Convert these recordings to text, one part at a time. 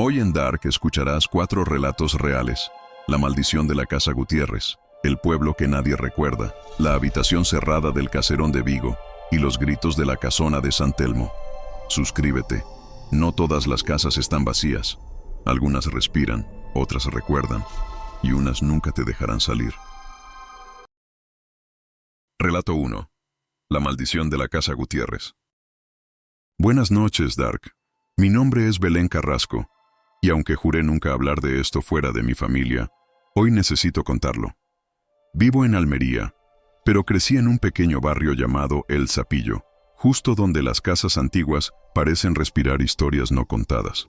Hoy en Dark escucharás 4 relatos reales: la maldición de la Casa Gutiérrez, el pueblo que nadie recuerda, la habitación cerrada del caserón de Vigo y los gritos de la casona de San Telmo. Suscríbete. No todas las casas están vacías. Algunas respiran, otras recuerdan, y unas nunca te dejarán salir. Relato 1. La maldición de la Casa Gutiérrez. Buenas noches, Dark. Mi nombre es Belén Carrasco, y aunque juré nunca hablar de esto fuera de mi familia, hoy necesito contarlo. Vivo en Almería, pero crecí en un pequeño barrio llamado El Sapillo, justo donde las casas antiguas parecen respirar historias no contadas.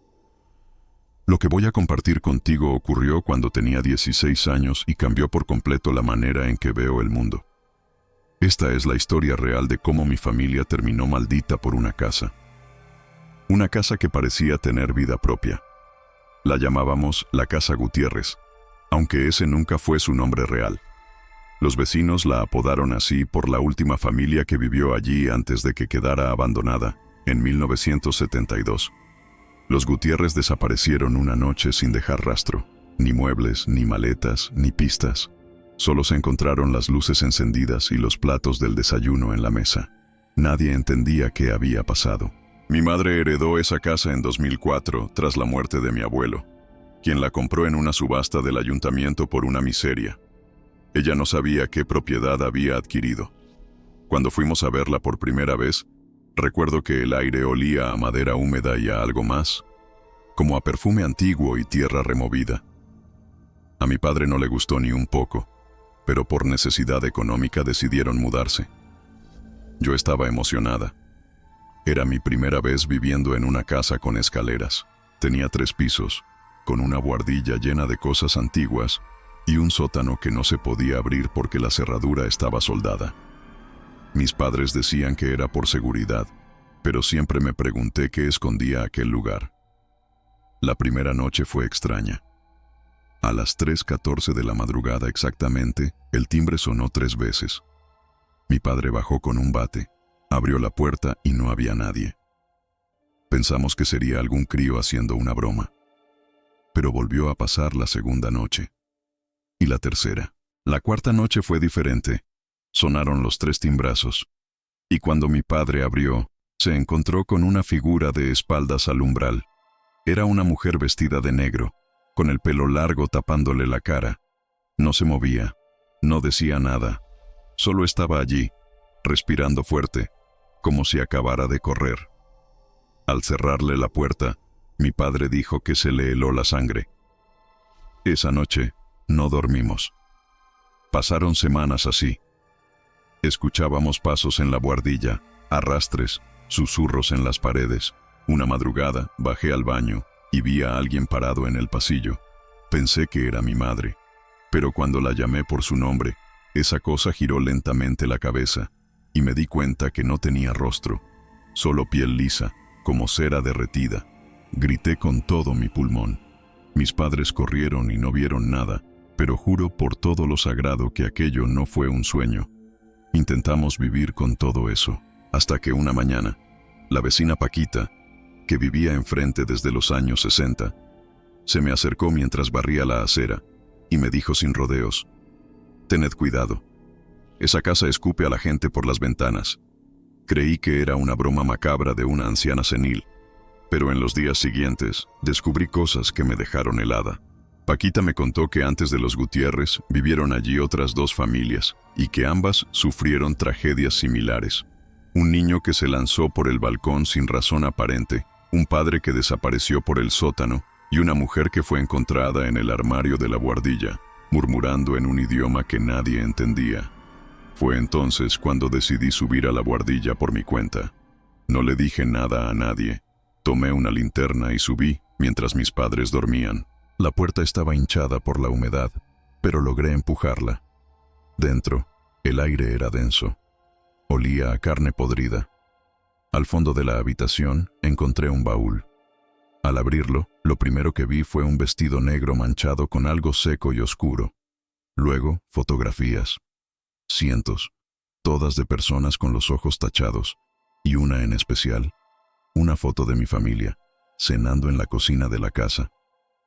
Lo que voy a compartir contigo ocurrió cuando tenía 16 años y cambió por completo la manera en que veo el mundo. Esta es la historia real de cómo mi familia terminó maldita por una casa. Una casa que parecía tener vida propia. La llamábamos la Casa Gutiérrez, aunque ese nunca fue su nombre real. Los vecinos la apodaron así por la última familia que vivió allí antes de que quedara abandonada, en 1972. Los Gutiérrez desaparecieron una noche sin dejar rastro, ni muebles, ni maletas, ni pistas. Solo se encontraron las luces encendidas y los platos del desayuno en la mesa. Nadie entendía qué había pasado. Mi madre heredó esa casa en 2004 tras la muerte de mi abuelo, quien la compró en una subasta del ayuntamiento por una miseria. Ella no sabía qué propiedad había adquirido. Cuando fuimos a verla por primera vez, recuerdo que el aire olía a madera húmeda y a algo más, como a perfume antiguo y tierra removida. A mi padre no le gustó ni un poco, pero por necesidad económica decidieron mudarse. Yo estaba emocionada. Era mi primera vez viviendo en una casa con escaleras. Tenía 3 pisos, con una buhardilla llena de cosas antiguas y un sótano que no se podía abrir porque la cerradura estaba soldada. Mis padres decían que era por seguridad, pero siempre me pregunté qué escondía aquel lugar. La primera noche fue extraña. A las 3:14 de la madrugada exactamente, el timbre sonó 3 veces. Mi padre bajó con un bate. Abrió la puerta y no había nadie. Pensamos que sería algún crío haciendo una broma. Pero volvió a pasar la segunda noche. Y la tercera. La cuarta noche fue diferente. Sonaron los 3 timbrazos. Y cuando mi padre abrió, se encontró con una figura de espaldas al umbral. Era una mujer vestida de negro, con el pelo largo tapándole la cara. No se movía, no decía nada. Solo estaba allí, respirando fuerte, como si acabara de correr. Al cerrarle la puerta, mi padre dijo que se le heló la sangre. Esa noche no dormimos. Pasaron semanas así. Escuchábamos pasos en la buhardilla, arrastres, susurros en las paredes. Una madrugada bajé al baño y vi a alguien parado en el pasillo. Pensé que era mi madre, pero cuando la llamé por su nombre, esa cosa giró lentamente la cabeza y me di cuenta que no tenía rostro, solo piel lisa, como cera derretida. Grité con todo mi pulmón. Mis padres corrieron y no vieron nada, pero juro por todo lo sagrado que aquello no fue un sueño. Intentamos vivir con todo eso, hasta que una mañana, la vecina Paquita, que vivía enfrente desde los años 60, se me acercó mientras barría la acera y me dijo sin rodeos: «Tened cuidado. Esa casa escupe a la gente por las ventanas». Creí que era una broma macabra de una anciana senil, pero en los días siguientes descubrí cosas que me dejaron helada. Paquita me contó que antes de los Gutiérrez vivieron allí otras 2 familias y que ambas sufrieron tragedias similares. Un niño que se lanzó por el balcón sin razón aparente, un padre que desapareció por el sótano y una mujer que fue encontrada en el armario de la buhardilla, murmurando en un idioma que nadie entendía. Fue entonces cuando decidí subir a la buhardilla por mi cuenta. No le dije nada a nadie. Tomé una linterna y subí mientras mis padres dormían. La puerta estaba hinchada por la humedad, pero logré empujarla. Dentro, el aire era denso. Olía a carne podrida. Al fondo de la habitación encontré un baúl. Al abrirlo, lo primero que vi fue un vestido negro manchado con algo seco y oscuro. Luego, fotografías. Cientos, todas de personas con los ojos tachados, y una en especial, una foto de mi familia, cenando en la cocina de la casa.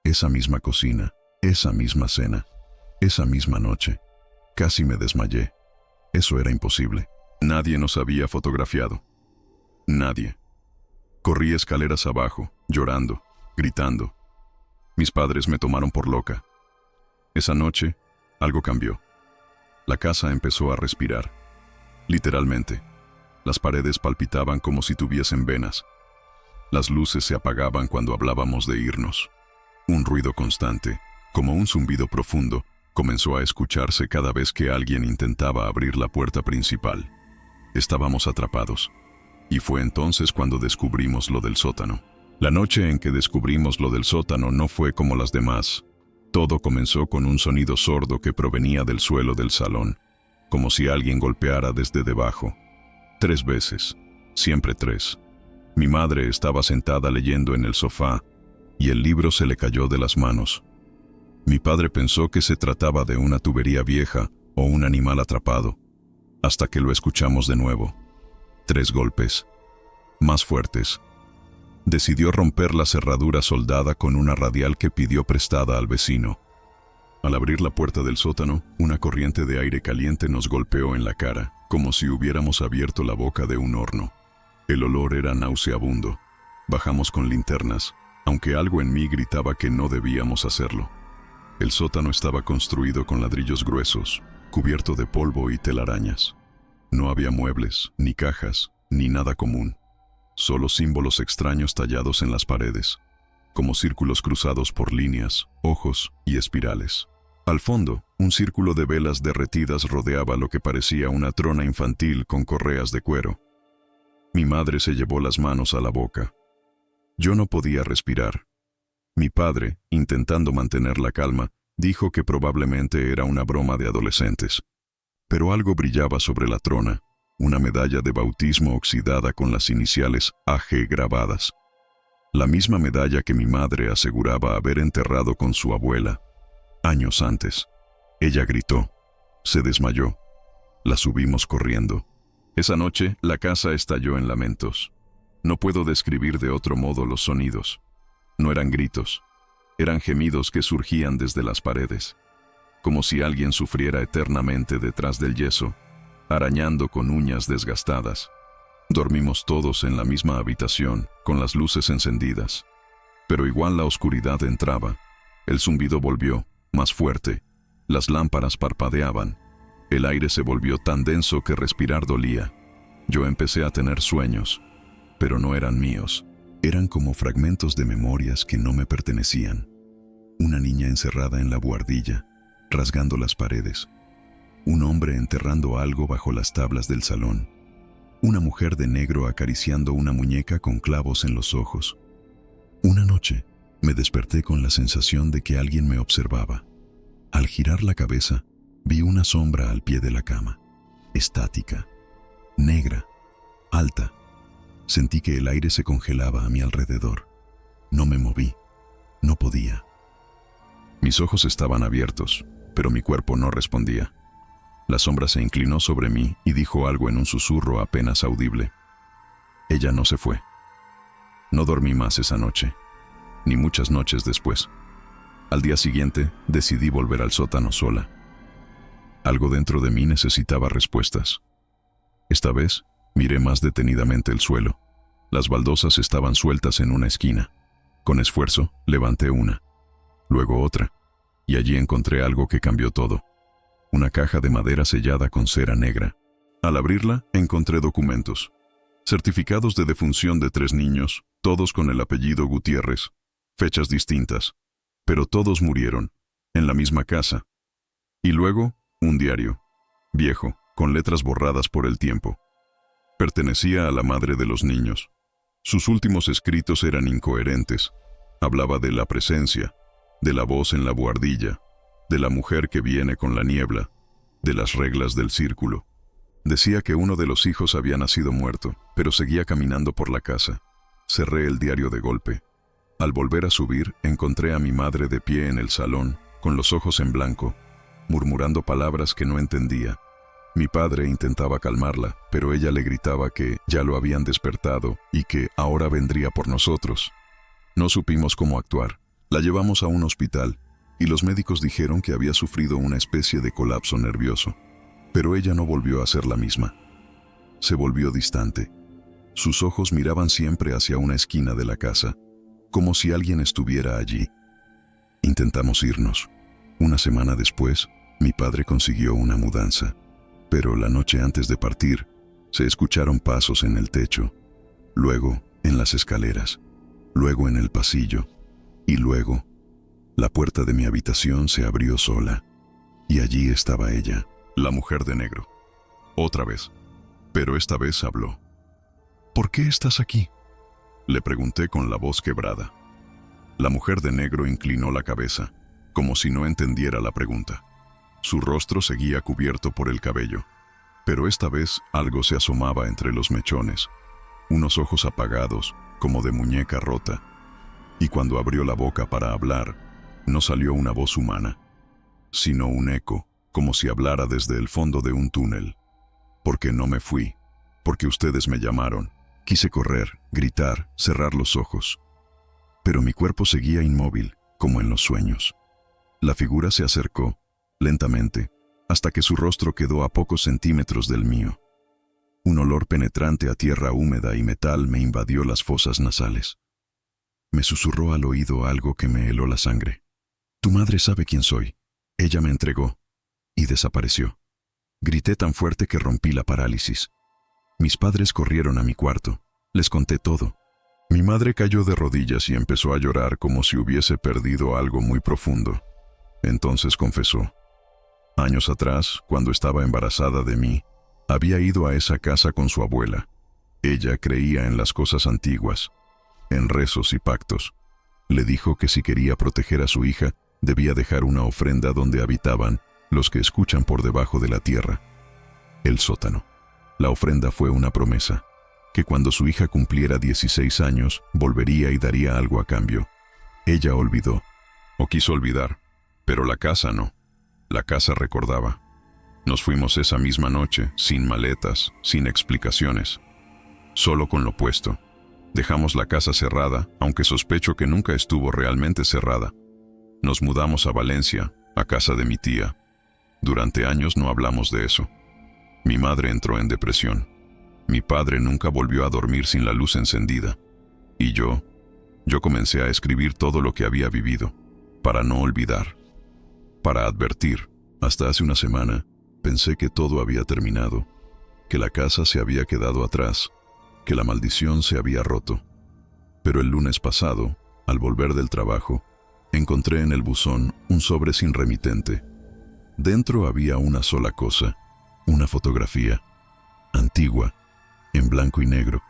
Esa misma cocina, esa misma cena, esa misma noche. Casi me desmayé. Eso era imposible. Nadie nos había fotografiado. Nadie. Corrí escaleras abajo, llorando, gritando. Mis padres me tomaron por loca. Esa noche, algo cambió. La casa empezó a respirar. Literalmente. Las paredes palpitaban como si tuviesen venas. Las luces se apagaban cuando hablábamos de irnos. Un ruido constante, como un zumbido profundo, comenzó a escucharse cada vez que alguien intentaba abrir la puerta principal. Estábamos atrapados. Y fue entonces cuando descubrimos lo del sótano. La noche en que descubrimos lo del sótano no fue como las demás. Todo comenzó con un sonido sordo que provenía del suelo del salón, como si alguien golpeara desde debajo. 3 veces, siempre 3. Mi madre estaba sentada leyendo en el sofá, y el libro se le cayó de las manos. Mi padre pensó que se trataba de una tubería vieja o un animal atrapado, hasta que lo escuchamos de nuevo. 3 golpes, más fuertes. Decidió romper la cerradura soldada con una radial que pidió prestada al vecino. Al abrir la puerta del sótano, una corriente de aire caliente nos golpeó en la cara, como si hubiéramos abierto la boca de un horno. El olor era nauseabundo. Bajamos con linternas, aunque algo en mí gritaba que no debíamos hacerlo. El sótano estaba construido con ladrillos gruesos, cubierto de polvo y telarañas. No había muebles, ni cajas, ni nada común. Solo símbolos extraños tallados en las paredes, como círculos cruzados por líneas, ojos y espirales. Al fondo, un círculo de velas derretidas rodeaba lo que parecía una trona infantil con correas de cuero. Mi madre se llevó las manos a la boca. Yo no podía respirar. Mi padre, intentando mantener la calma, dijo que probablemente era una broma de adolescentes. Pero algo brillaba sobre la trona, una medalla de bautismo oxidada con las iniciales AG grabadas. La misma medalla que mi madre aseguraba haber enterrado con su abuela, años antes. Ella gritó. Se desmayó. La subimos corriendo. Esa noche, la casa estalló en lamentos. No puedo describir de otro modo los sonidos. No eran gritos. Eran gemidos que surgían desde las paredes, como si alguien sufriera eternamente detrás del yeso, arañando con uñas desgastadas. Dormimos todos en la misma habitación, con las luces encendidas. Pero igual la oscuridad entraba. El zumbido volvió, más fuerte. Las lámparas parpadeaban. El aire se volvió tan denso que respirar dolía. Yo empecé a tener sueños, pero no eran míos. Eran como fragmentos de memorias que no me pertenecían. Una niña encerrada en la buhardilla, rasgando las paredes. Un hombre enterrando algo bajo las tablas del salón. Una mujer de negro acariciando una muñeca con clavos en los ojos. Una noche, me desperté con la sensación de que alguien me observaba. Al girar la cabeza, vi una sombra al pie de la cama, estática, negra, alta. Sentí que el aire se congelaba a mi alrededor. No me moví, no podía. Mis ojos estaban abiertos, pero mi cuerpo no respondía. La sombra se inclinó sobre mí y dijo algo en un susurro apenas audible. Ella no se fue. No dormí más esa noche, ni muchas noches después. Al día siguiente, decidí volver al sótano sola. Algo dentro de mí necesitaba respuestas. Esta vez, miré más detenidamente el suelo. Las baldosas estaban sueltas en una esquina. Con esfuerzo, levanté una, luego otra, y allí encontré algo que cambió todo. Una caja de madera sellada con cera negra. Al abrirla, encontré documentos. Certificados de defunción de 3 niños, todos con el apellido Gutiérrez. Fechas distintas, pero todos murieron, en la misma casa. Y luego, un diario, viejo, con letras borradas por el tiempo. Pertenecía a la madre de los niños. Sus últimos escritos eran incoherentes. Hablaba de la presencia, de la voz en la buhardilla, de la mujer que viene con la niebla, de las reglas del círculo. Decía que uno de los hijos había nacido muerto, pero seguía caminando por la casa. Cerré el diario de golpe. Al volver a subir, encontré a mi madre de pie en el salón, con los ojos en blanco, murmurando palabras que no entendía. Mi padre intentaba calmarla, pero ella le gritaba que ya lo habían despertado y que ahora vendría por nosotros. No supimos cómo actuar. La llevamos a un hospital y los médicos dijeron que había sufrido una especie de colapso nervioso. Pero ella no volvió a ser la misma. Se volvió distante. Sus ojos miraban siempre hacia una esquina de la casa, como si alguien estuviera allí. Intentamos irnos. Una semana después, mi padre consiguió una mudanza. Pero la noche antes de partir, se escucharon pasos en el techo, luego en las escaleras, luego en el pasillo, y luego la puerta de mi habitación se abrió sola, y allí estaba ella, la mujer de negro. Otra vez, pero esta vez habló. ¿Por qué estás aquí?, le pregunté con la voz quebrada. La mujer de negro inclinó la cabeza, como si no entendiera la pregunta. Su rostro seguía cubierto por el cabello, pero esta vez algo se asomaba entre los mechones, unos ojos apagados, como de muñeca rota. Y cuando abrió la boca para hablar, no salió una voz humana, sino un eco, como si hablara desde el fondo de un túnel. Porque no me fui, porque ustedes me llamaron. Quise correr, gritar, cerrar los ojos. Pero mi cuerpo seguía inmóvil, como en los sueños. La figura se acercó, lentamente, hasta que su rostro quedó a pocos centímetros del mío. Un olor penetrante a tierra húmeda y metal me invadió las fosas nasales. Me susurró al oído algo que me heló la sangre. Tu madre sabe quién soy. Ella me entregó y desapareció. Grité tan fuerte que rompí la parálisis. Mis padres corrieron a mi cuarto. Les conté todo. Mi madre cayó de rodillas y empezó a llorar como si hubiese perdido algo muy profundo. Entonces confesó. Años atrás, cuando estaba embarazada de mí, había ido a esa casa con su abuela. Ella creía en las cosas antiguas, en rezos y pactos. Le dijo que si quería proteger a su hija, debía dejar una ofrenda donde habitaban los que escuchan por debajo de la tierra, el sótano. La ofrenda fue una promesa, que cuando su hija cumpliera 16 años, volvería y daría algo a cambio. Ella olvidó, o quiso olvidar, pero la casa no. La casa recordaba. Nos fuimos esa misma noche, sin maletas, sin explicaciones, solo con lo puesto. Dejamos la casa cerrada, aunque sospecho que nunca estuvo realmente cerrada. Nos mudamos a Valencia, a casa de mi tía. Durante años no hablamos de eso. Mi madre entró en depresión. Mi padre nunca volvió a dormir sin la luz encendida. Y yo comencé a escribir todo lo que había vivido, para no olvidar, para advertir. Hasta hace una semana, pensé que todo había terminado, que la casa se había quedado atrás, que la maldición se había roto. Pero el lunes pasado, al volver del trabajo, encontré en el buzón un sobre sin remitente. Dentro había una sola cosa, una fotografía, antigua, en blanco y negro.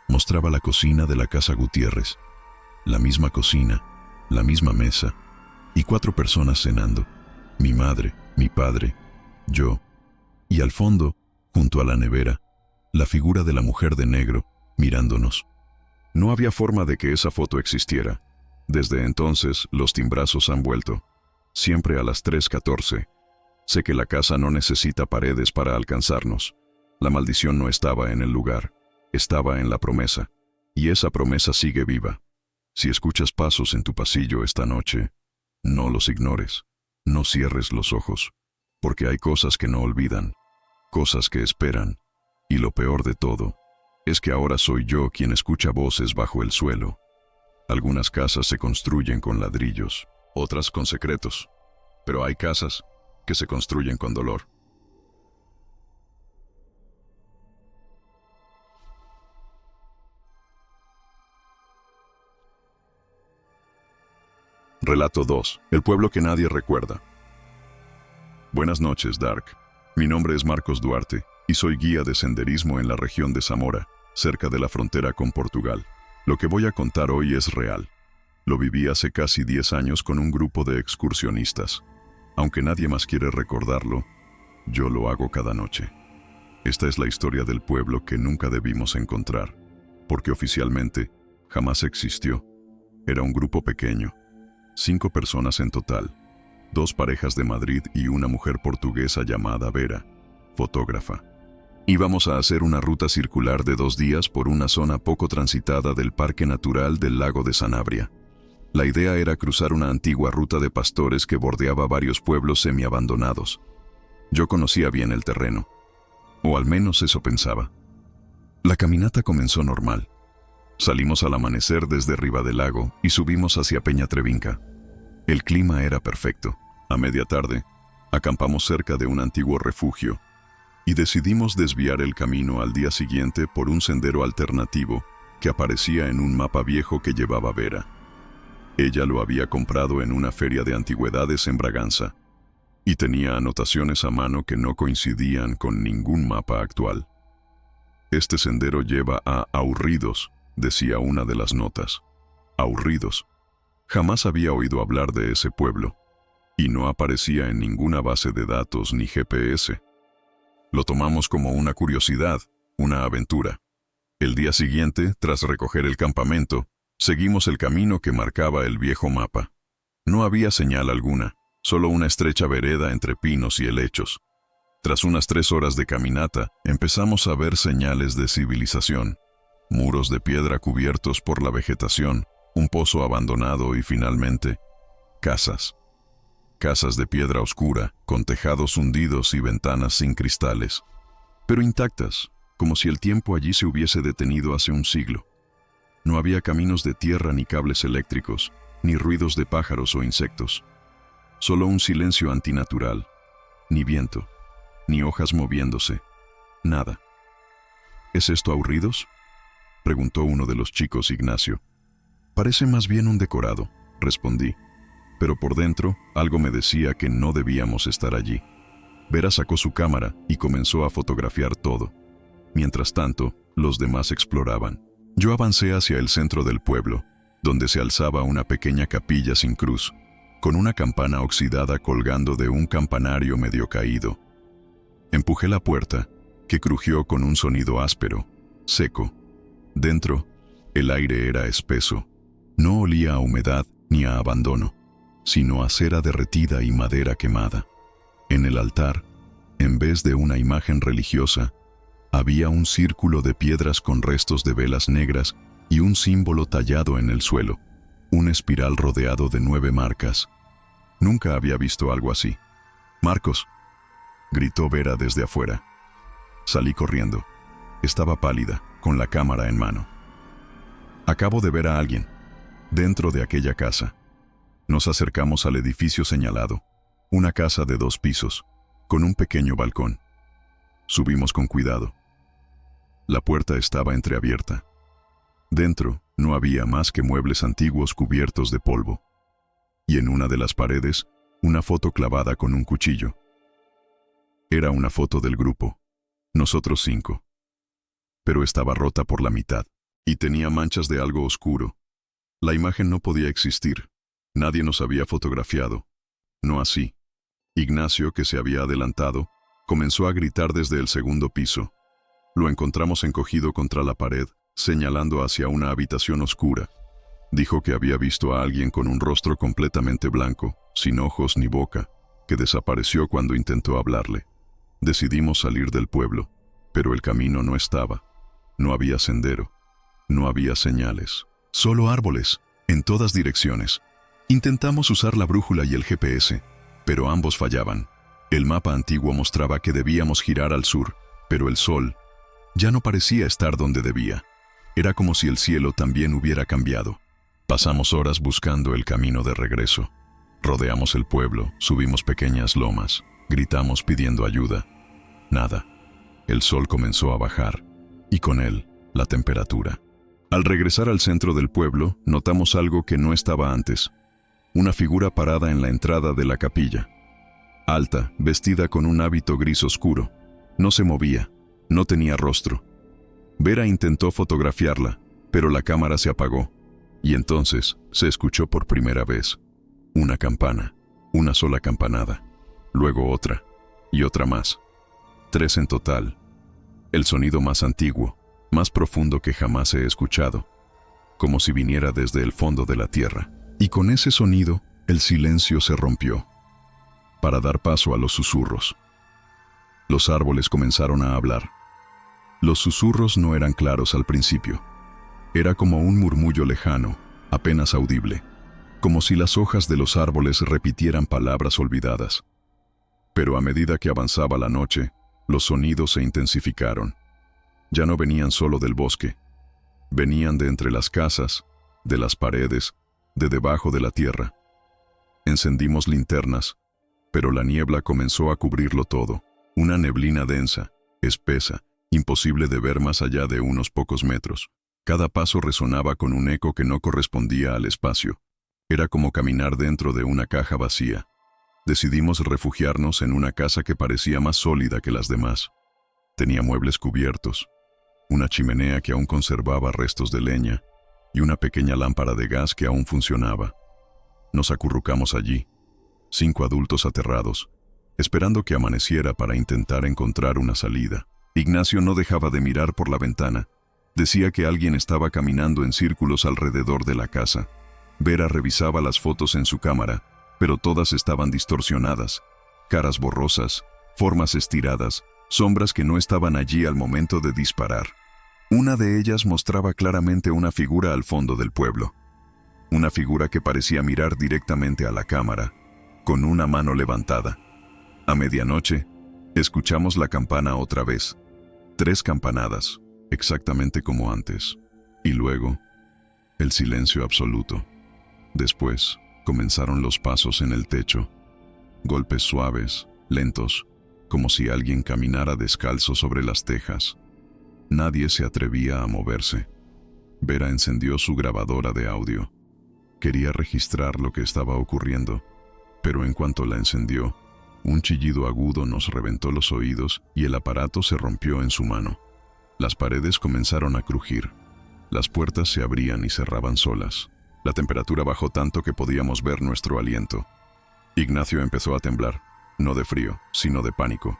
Mostraba la cocina de la casa Gutiérrez, la misma cocina, la misma mesa, y 4 personas cenando, mi madre, mi padre, yo, y al fondo, junto a la nevera, la figura de la mujer de negro, mirándonos. No había forma de que esa foto existiera. Desde entonces, los timbrazos han vuelto, siempre a las 3:14. Sé que la casa no necesita paredes para alcanzarnos. La maldición no estaba en el lugar, estaba en la promesa, y esa promesa sigue viva. Si escuchas pasos en tu pasillo esta noche, no los ignores, no cierres los ojos, porque hay cosas que no olvidan, cosas que esperan, y lo peor de todo, es que ahora soy yo quien escucha voces bajo el suelo. Algunas casas se construyen con ladrillos, otras con secretos, pero hay casas que se construyen con dolor. Relato 2. El pueblo que nadie recuerda. Buenas noches, Dark. Mi nombre es Marcos Duarte, y soy guía de senderismo en la región de Zamora, cerca de la frontera con Portugal. Lo que voy a contar hoy es real. Lo viví hace casi 10 años con un grupo de excursionistas. Aunque nadie más quiere recordarlo, yo lo hago cada noche. Esta es la historia del pueblo que nunca debimos encontrar, porque oficialmente jamás existió. Era un grupo pequeño, 5 personas en total, 2 parejas de Madrid y una mujer portuguesa llamada Vera, fotógrafa. Íbamos a hacer una ruta circular de 2 días por una zona poco transitada del Parque Natural del Lago de Sanabria. La idea era cruzar una antigua ruta de pastores que bordeaba varios pueblos semiabandonados. Yo conocía bien el terreno, o al menos eso pensaba. La caminata comenzó normal. Salimos al amanecer desde Riva del Lago y subimos hacia Peña Trevinca. El clima era perfecto. A media tarde, acampamos cerca de un antiguo refugio y decidimos desviar el camino al día siguiente por un sendero alternativo que aparecía en un mapa viejo que llevaba Vera. Ella lo había comprado en una feria de antigüedades en Braganza y tenía anotaciones a mano que no coincidían con ningún mapa actual. Este sendero lleva a Aurridos, decía una de las notas. Aurridos. Jamás había oído hablar de ese pueblo, y no aparecía en ninguna base de datos ni GPS. Lo tomamos como una curiosidad, una aventura. El día siguiente, tras recoger el campamento, seguimos el camino que marcaba el viejo mapa. No había señal alguna, solo una estrecha vereda entre pinos y helechos. Tras unas 3 horas de caminata, empezamos a ver señales de civilización. Muros de piedra cubiertos por la vegetación, un pozo abandonado y finalmente, casas. Casas de piedra oscura, con tejados hundidos y ventanas sin cristales, pero intactas, como si el tiempo allí se hubiese detenido hace un siglo. No había caminos de tierra ni cables eléctricos, ni ruidos de pájaros o insectos. Solo un silencio antinatural, ni viento, ni hojas moviéndose, nada. ¿Es esto Aurridos?, preguntó uno de los chicos, Ignacio. Parece más bien un decorado, respondí, pero por dentro algo me decía que no debíamos estar allí. Vera sacó su cámara y comenzó a fotografiar todo. Mientras tanto, los demás exploraban. Yo avancé hacia el centro del pueblo, donde se alzaba una pequeña capilla sin cruz, con una campana oxidada colgando de un campanario medio caído. Empujé la puerta, que crujió con un sonido áspero, seco. Dentro, el aire era espeso. No olía a humedad ni a abandono, sino a cera derretida y madera quemada. En el altar, en vez de una imagen religiosa, había un círculo de piedras con restos de velas negras y un símbolo tallado en el suelo, un espiral rodeado de 9 marcas. Nunca había visto algo así. «Marcos», gritó Vera desde afuera. Salí corriendo. Estaba pálida, con la cámara en mano. «Acabo de ver a alguien, dentro de aquella casa». Nos acercamos al edificio señalado, una casa de 2 pisos, con un pequeño balcón. Subimos con cuidado. La puerta estaba entreabierta. Dentro no había más que muebles antiguos cubiertos de polvo. Y en una de las paredes, una foto clavada con un cuchillo. Era una foto del grupo, nosotros 5. Pero estaba rota por la mitad, y tenía manchas de algo oscuro. La imagen no podía existir. Nadie nos había fotografiado. No así. Ignacio, que se había adelantado, comenzó a gritar desde el 2.º piso. Lo encontramos encogido contra la pared, señalando hacia una habitación oscura. Dijo que había visto a alguien con un rostro completamente blanco, sin ojos ni boca, que desapareció cuando intentó hablarle. Decidimos salir del pueblo, pero el camino no estaba. No había sendero. No había señales. Solo árboles, en todas direcciones. Intentamos usar la brújula y el GPS, pero ambos fallaban. El mapa antiguo mostraba que debíamos girar al sur, pero el sol ya no parecía estar donde debía. Era como si el cielo también hubiera cambiado. Pasamos horas buscando el camino de regreso. Rodeamos el pueblo, subimos pequeñas lomas, gritamos pidiendo ayuda. Nada. El sol comenzó a bajar, y con él, la temperatura. Al regresar al centro del pueblo, notamos algo que no estaba antes. Una figura parada en la entrada de la capilla. Alta, vestida con un hábito gris oscuro. No se movía, no tenía rostro. Vera intentó fotografiarla, pero la cámara se apagó. Y entonces se escuchó por primera vez una campana, una sola campanada, luego otra, y otra más. 3 en total. El sonido más antiguo, más profundo que jamás he escuchado, como si viniera desde el fondo de la tierra. Y con ese sonido, el silencio se rompió, para dar paso a los susurros. Los árboles comenzaron a hablar. Los susurros no eran claros al principio. Era como un murmullo lejano, apenas audible, como si las hojas de los árboles repitieran palabras olvidadas. Pero a medida que avanzaba la noche, los sonidos se intensificaron. Ya no venían solo del bosque. Venían de entre las casas, de las paredes, de debajo de la tierra. Encendimos linternas, pero la niebla comenzó a cubrirlo todo. Una neblina densa, espesa, imposible de ver más allá de unos pocos metros. Cada paso resonaba con un eco que no correspondía al espacio. Era como caminar dentro de una caja vacía. Decidimos refugiarnos en una casa que parecía más sólida que las demás. Tenía muebles cubiertos, una chimenea que aún conservaba restos de leña y una pequeña lámpara de gas que aún funcionaba. Nos acurrucamos allí, 5 adultos aterrados, esperando que amaneciera para intentar encontrar una salida. Ignacio no dejaba de mirar por la ventana. Decía que alguien estaba caminando en círculos alrededor de la casa. Vera revisaba las fotos en su cámara, pero todas estaban distorsionadas. Caras borrosas, formas estiradas, sombras que no estaban allí al momento de disparar. Una de ellas mostraba claramente una figura al fondo del pueblo. Una figura que parecía mirar directamente a la cámara, con una mano levantada. A medianoche, escuchamos la campana otra vez. 3 campanadas, exactamente como antes. Y luego, el silencio absoluto. Después, comenzaron los pasos en el techo. Golpes suaves, lentos, como si alguien caminara descalzo sobre las tejas. Nadie se atrevía a moverse. Vera encendió su grabadora de audio. Quería registrar lo que estaba ocurriendo, pero en cuanto la encendió, un chillido agudo nos reventó los oídos y el aparato se rompió en su mano. Las paredes comenzaron a crujir. Las puertas se abrían y cerraban solas. La temperatura bajó tanto que podíamos ver nuestro aliento. Ignacio empezó a temblar, no de frío, sino de pánico.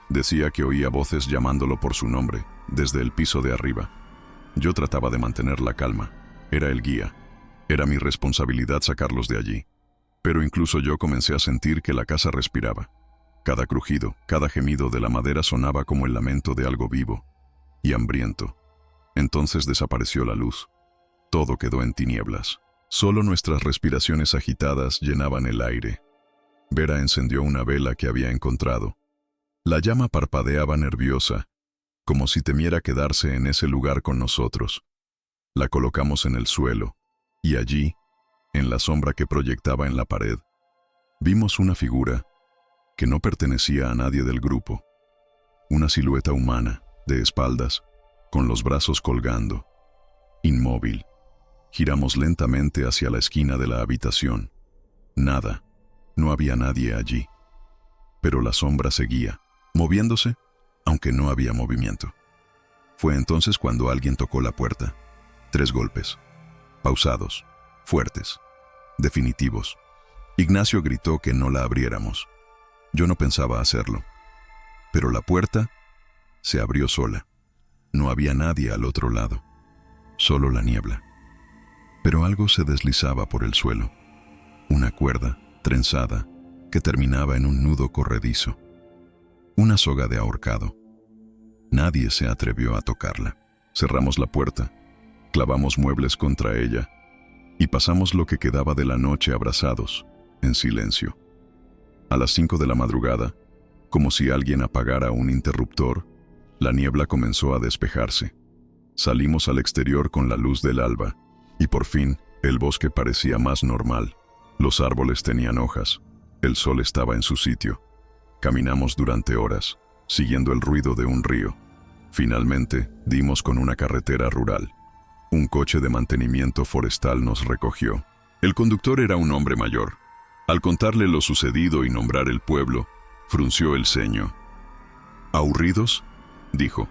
Decía que oía voces llamándolo por su nombre, desde el piso de arriba. Yo trataba de mantener la calma. Era el guía. Era mi responsabilidad sacarlos de allí. Pero incluso yo comencé a sentir que la casa respiraba. Cada crujido, cada gemido de la madera sonaba como el lamento de algo vivo y hambriento. Entonces desapareció la luz. Todo quedó en tinieblas. Solo nuestras respiraciones agitadas llenaban el aire. Vera encendió una vela que había encontrado. La llama parpadeaba nerviosa, como si temiera quedarse en ese lugar con nosotros. La colocamos en el suelo, y allí, en la sombra que proyectaba en la pared, vimos una figura que no pertenecía a nadie del grupo. Una silueta humana, de espaldas, con los brazos colgando, inmóvil. Giramos lentamente hacia la esquina de la habitación. Nada, no había nadie allí. Pero la sombra seguía, moviéndose, aunque no había movimiento. Fue entonces cuando alguien tocó la puerta. 3 golpes, pausados, fuertes, definitivos. Ignacio gritó que no la abriéramos. Yo no pensaba hacerlo. Pero la puerta se abrió sola. No había nadie al otro lado, solo la niebla. Pero algo se deslizaba por el suelo. Una cuerda, trenzada, que terminaba en un nudo corredizo. Una soga de ahorcado. Nadie se atrevió a tocarla. Cerramos la puerta, clavamos muebles contra ella y pasamos lo que quedaba de la noche abrazados, en silencio. A las 5 de la madrugada, como si alguien apagara un interruptor, la niebla comenzó a despejarse. Salimos al exterior con la luz del alba y por fin el bosque parecía más normal. Los árboles tenían hojas, el sol estaba en su sitio. Caminamos durante horas, siguiendo el ruido de un río. Finalmente, dimos con una carretera rural. Un coche de mantenimiento forestal nos recogió. El conductor era un hombre mayor. Al contarle lo sucedido y nombrar el pueblo, frunció el ceño. ¿Aburridos?, dijo.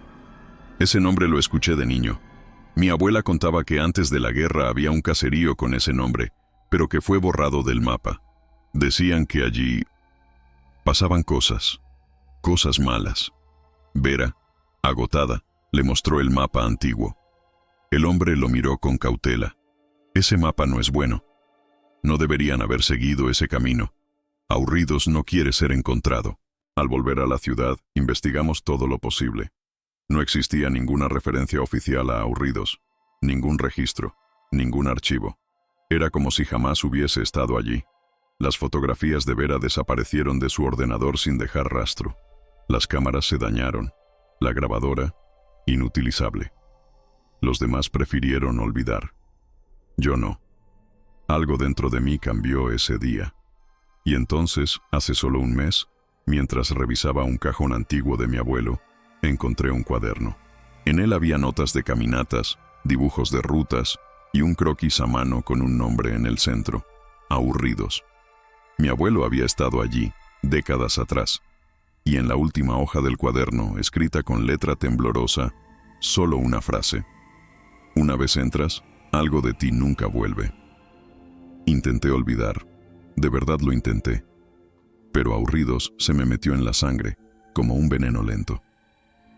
Ese nombre lo escuché de niño. Mi abuela contaba que antes de la guerra había un caserío con ese nombre, pero que fue borrado del mapa. Decían que allí pasaban cosas malas. Vera, agotada, le mostró el mapa antiguo. El hombre lo miró con cautela. Ese mapa no es bueno. No deberían haber seguido ese camino. Aburridos no quiere ser encontrado. Al volver a la ciudad, investigamos todo lo posible. No existía ninguna referencia oficial a Aurridos, ningún registro, ningún archivo. Era como si jamás hubiese estado allí. Las fotografías de Vera desaparecieron de su ordenador sin dejar rastro. Las cámaras se dañaron. La grabadora, inutilizable. Los demás prefirieron olvidar. Yo no. Algo dentro de mí cambió ese día. Y entonces, hace solo un mes, mientras revisaba un cajón antiguo de mi abuelo, encontré un cuaderno. En él había notas de caminatas, dibujos de rutas y un croquis a mano con un nombre en el centro: Aurridos. Mi abuelo había estado allí, décadas atrás, y en la última hoja del cuaderno, escrita con letra temblorosa, solo una frase: una vez entras, algo de ti nunca vuelve. Intenté olvidar, de verdad lo intenté, pero Aurridos se me metió en la sangre, como un veneno lento.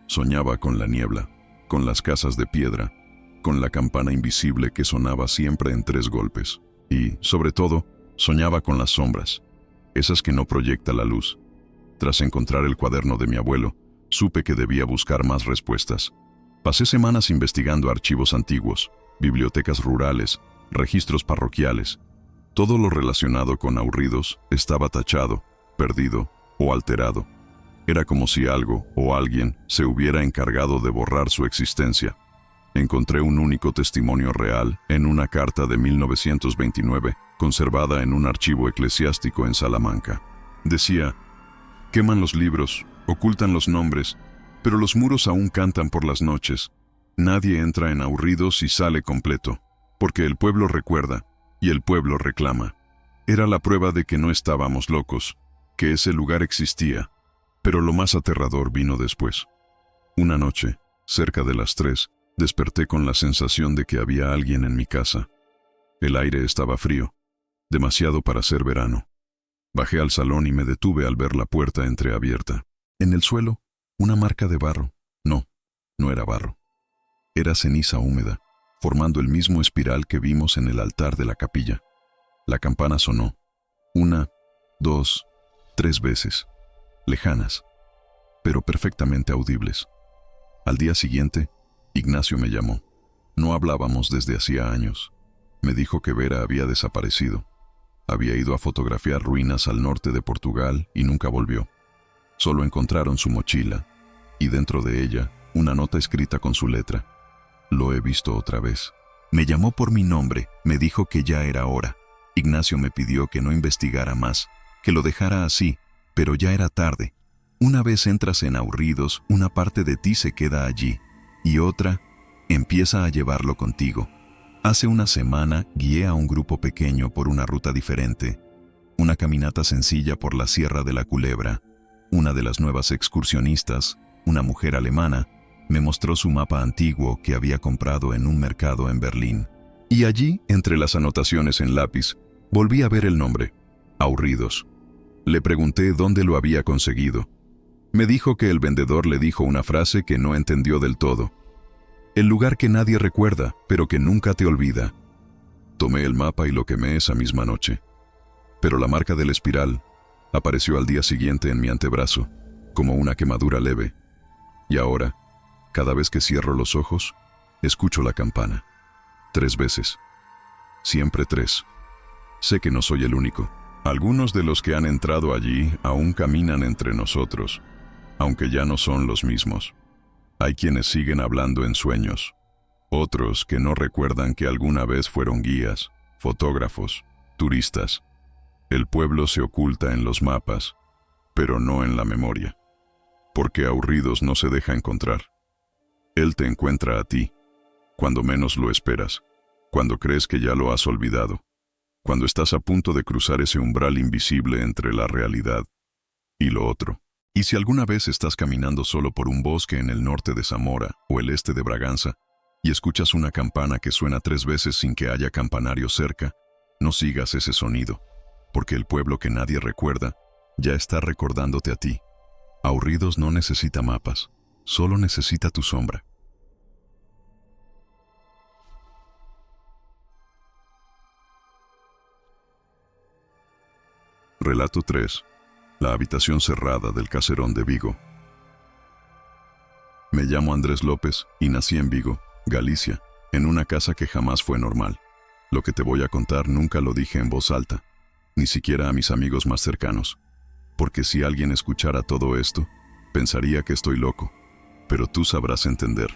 Soñaba con la niebla, con las casas de piedra, con la campana invisible que sonaba siempre en 3 golpes, y, sobre todo, soñaba con las sombras, esas que no proyecta la luz. Tras encontrar el cuaderno de mi abuelo, supe que debía buscar más respuestas. Pasé semanas investigando archivos antiguos, bibliotecas rurales, registros parroquiales. Todo lo relacionado con Aurridos estaba tachado, perdido o alterado. Era como si algo o alguien se hubiera encargado de borrar su existencia. Encontré un único testimonio real en una carta de 1929, conservada en un archivo eclesiástico en Salamanca. Decía: queman los libros, ocultan los nombres, pero los muros aún cantan por las noches. Nadie entra en Aurridos y sale completo, porque el pueblo recuerda y el pueblo reclama. Era la prueba de que no estábamos locos, que ese lugar existía, pero lo más aterrador vino después. Una noche, cerca de las 3, desperté con la sensación de que había alguien en mi casa. El aire estaba frío, demasiado para ser verano. Bajé al salón y me detuve al ver la puerta entreabierta. En el suelo, una marca de barro. No, no era barro. Era ceniza húmeda, formando el mismo espiral que vimos en el altar de la capilla. La campana sonó. 1, 2, 3 veces. Lejanas, pero perfectamente audibles. Al día siguiente, Ignacio me llamó. No hablábamos desde hacía años. Me dijo que Vera había desaparecido. Había ido a fotografiar ruinas al norte de Portugal y nunca volvió. Solo encontraron su mochila, y dentro de ella, una nota escrita con su letra. Lo he visto otra vez. Me llamó por mi nombre, me dijo que ya era hora. Ignacio me pidió que no investigara más, que lo dejara así, pero ya era tarde. Una vez entras en Aurridos, una parte de ti se queda allí, y otra empieza a llevarlo contigo. Hace una semana guié a un grupo pequeño por una ruta diferente, una caminata sencilla por la Sierra de la Culebra. Una de las nuevas excursionistas, una mujer alemana, me mostró su mapa antiguo que había comprado en un mercado en Berlín. Y allí, entre las anotaciones en lápiz, volví a ver el nombre: Aurridos. Le pregunté dónde lo había conseguido. Me dijo que el vendedor le dijo una frase que no entendió del todo: el lugar que nadie recuerda, pero que nunca te olvida. Tomé el mapa y lo quemé esa misma noche. Pero la marca del espiral apareció al día siguiente en mi antebrazo, como una quemadura leve. Y ahora, cada vez que cierro los ojos, escucho la campana. 3 veces. Siempre 3. Sé que no soy el único. Algunos de los que han entrado allí aún caminan entre nosotros, aunque ya no son los mismos. Hay quienes siguen hablando en sueños, otros que no recuerdan que alguna vez fueron guías, fotógrafos, turistas. El pueblo se oculta en los mapas, pero no en la memoria, porque Aurridos no se deja encontrar. Él te encuentra a ti, cuando menos lo esperas, cuando crees que ya lo has olvidado, cuando estás a punto de cruzar ese umbral invisible entre la realidad y lo otro. Y si alguna vez estás caminando solo por un bosque en el norte de Zamora o el este de Braganza y escuchas una campana que suena 3 veces sin que haya campanario cerca, no sigas ese sonido, porque el pueblo que nadie recuerda ya está recordándote a ti. Aurridos no necesita mapas, solo necesita tu sombra. Relato 3. La habitación cerrada del caserón de Vigo. Me llamo Andrés López y nací en Vigo, Galicia, en una casa que jamás fue normal. Lo que te voy a contar nunca lo dije en voz alta, ni siquiera a mis amigos más cercanos, porque si alguien escuchara todo esto, pensaría que estoy loco. Pero tú sabrás entender.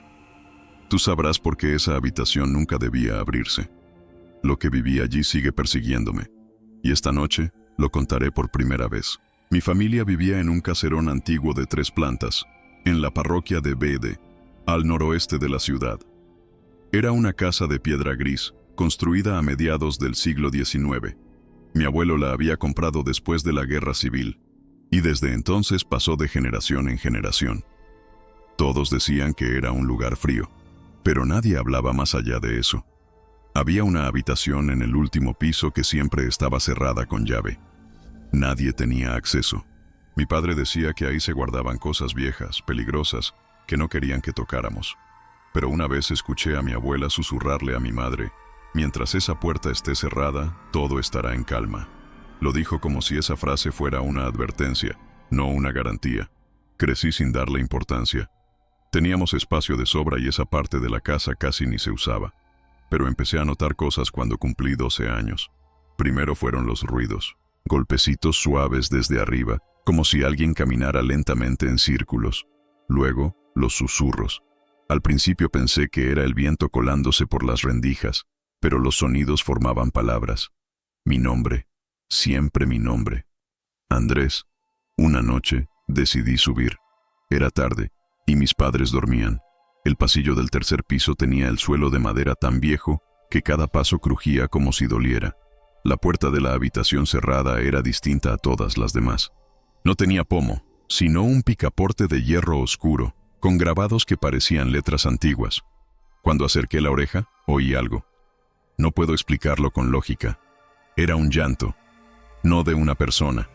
Tú sabrás por qué esa habitación nunca debía abrirse. Lo que viví allí sigue persiguiéndome, y esta noche lo contaré por primera vez. Mi familia vivía en un caserón antiguo de 3 plantas, en la parroquia de Bede, al noroeste de la ciudad. Era una casa de piedra gris, construida a mediados del siglo XIX. Mi abuelo la había comprado después de la Guerra Civil, y desde entonces pasó de generación en generación. Todos decían que era un lugar frío, pero nadie hablaba más allá de eso. Había una habitación en el último piso que siempre estaba cerrada con llave. Nadie tenía acceso. Mi padre decía que ahí se guardaban cosas viejas, peligrosas, que no querían que tocáramos. Pero una vez escuché a mi abuela susurrarle a mi madre: mientras esa puerta esté cerrada, todo estará en calma. Lo dijo como si esa frase fuera una advertencia, no una garantía. Crecí sin darle importancia. Teníamos espacio de sobra y esa parte de la casa casi ni se usaba. Pero empecé a notar cosas cuando cumplí 12 años. Primero fueron los ruidos, golpecitos suaves desde arriba, como si alguien caminara lentamente en círculos. Luego, los susurros. Al principio pensé que era el viento colándose por las rendijas, pero los sonidos formaban palabras. Mi nombre, siempre mi nombre. Andrés. Una noche, decidí subir. Era tarde, y mis padres dormían. El pasillo del 3er piso tenía el suelo de madera tan viejo que cada paso crujía como si doliera. La puerta de la habitación cerrada era distinta a todas las demás. No tenía pomo, sino un picaporte de hierro oscuro, con grabados que parecían letras antiguas. Cuando acerqué la oreja, oí algo. No puedo explicarlo con lógica. Era un llanto, no de una persona.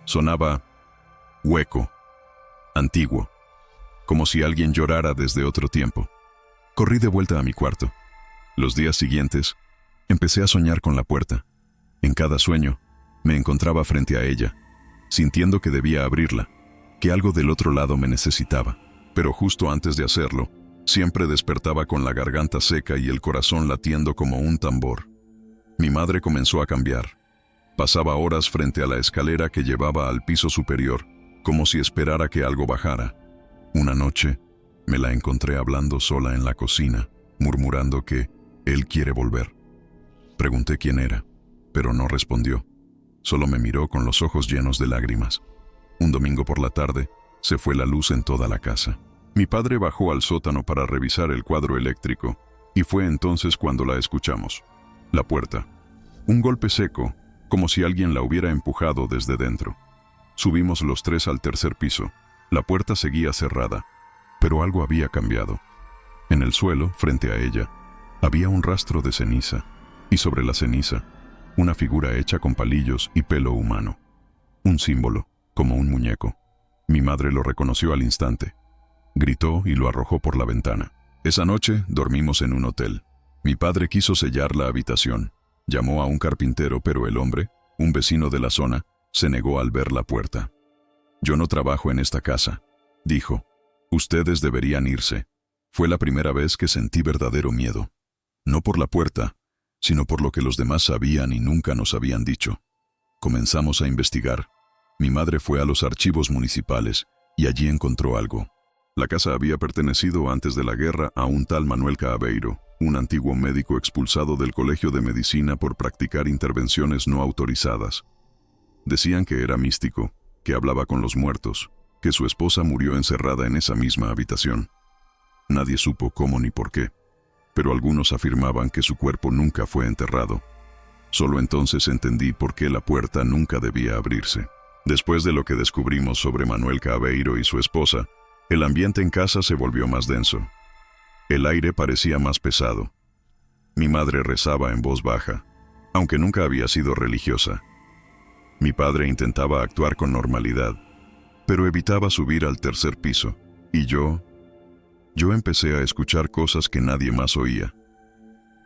Sonaba hueco, antiguo, como si alguien llorara desde otro tiempo. Corrí de vuelta a mi cuarto. Los días siguientes, empecé a soñar con la puerta. En cada sueño, me encontraba frente a ella, sintiendo que debía abrirla, que algo del otro lado me necesitaba. Pero justo antes de hacerlo, siempre despertaba con la garganta seca y el corazón latiendo como un tambor. Mi madre comenzó a cambiar. Pasaba horas frente a la escalera que llevaba al piso superior, como si esperara que algo bajara. Una noche, me la encontré hablando sola en la cocina, murmurando que él quiere volver. Pregunté quién era, pero no respondió. Solo me miró con los ojos llenos de lágrimas. Un domingo por la tarde, se fue la luz en toda la casa. Mi padre bajó al sótano para revisar el cuadro eléctrico, y fue entonces cuando la escuchamos. La puerta. Un golpe seco, como si alguien la hubiera empujado desde dentro. Subimos los 3 al 3er piso. La puerta seguía cerrada, pero algo había cambiado. En el suelo, frente a ella, había un rastro de ceniza, y sobre la ceniza, una figura hecha con palillos y pelo humano. Un símbolo, como un muñeco. Mi madre lo reconoció al instante. Gritó y lo arrojó por la ventana. Esa noche dormimos en un hotel. Mi padre quiso sellar la habitación. Llamó a un carpintero, pero el hombre, un vecino de la zona, se negó al ver la puerta. «Yo no trabajo en esta casa», dijo. «Ustedes deberían irse». Fue la primera vez que sentí verdadero miedo. No por la puerta, sino por lo que los demás sabían y nunca nos habían dicho. Comenzamos a investigar. Mi madre fue a los archivos municipales y allí encontró algo. La casa había pertenecido antes de la guerra a un tal Manuel Caveiro, un antiguo médico expulsado del Colegio de Medicina por practicar intervenciones no autorizadas. Decían que era místico, que hablaba con los muertos, que su esposa murió encerrada en esa misma habitación. Nadie supo cómo ni por qué, pero algunos afirmaban que su cuerpo nunca fue enterrado. Solo entonces entendí por qué la puerta nunca debía abrirse. Después de lo que descubrimos sobre Manuel Caveiro y su esposa, el ambiente en casa se volvió más denso. El aire parecía más pesado. Mi madre rezaba en voz baja, aunque nunca había sido religiosa. Mi padre intentaba actuar con normalidad, pero evitaba subir al 3er piso, y yo empecé a escuchar cosas que nadie más oía.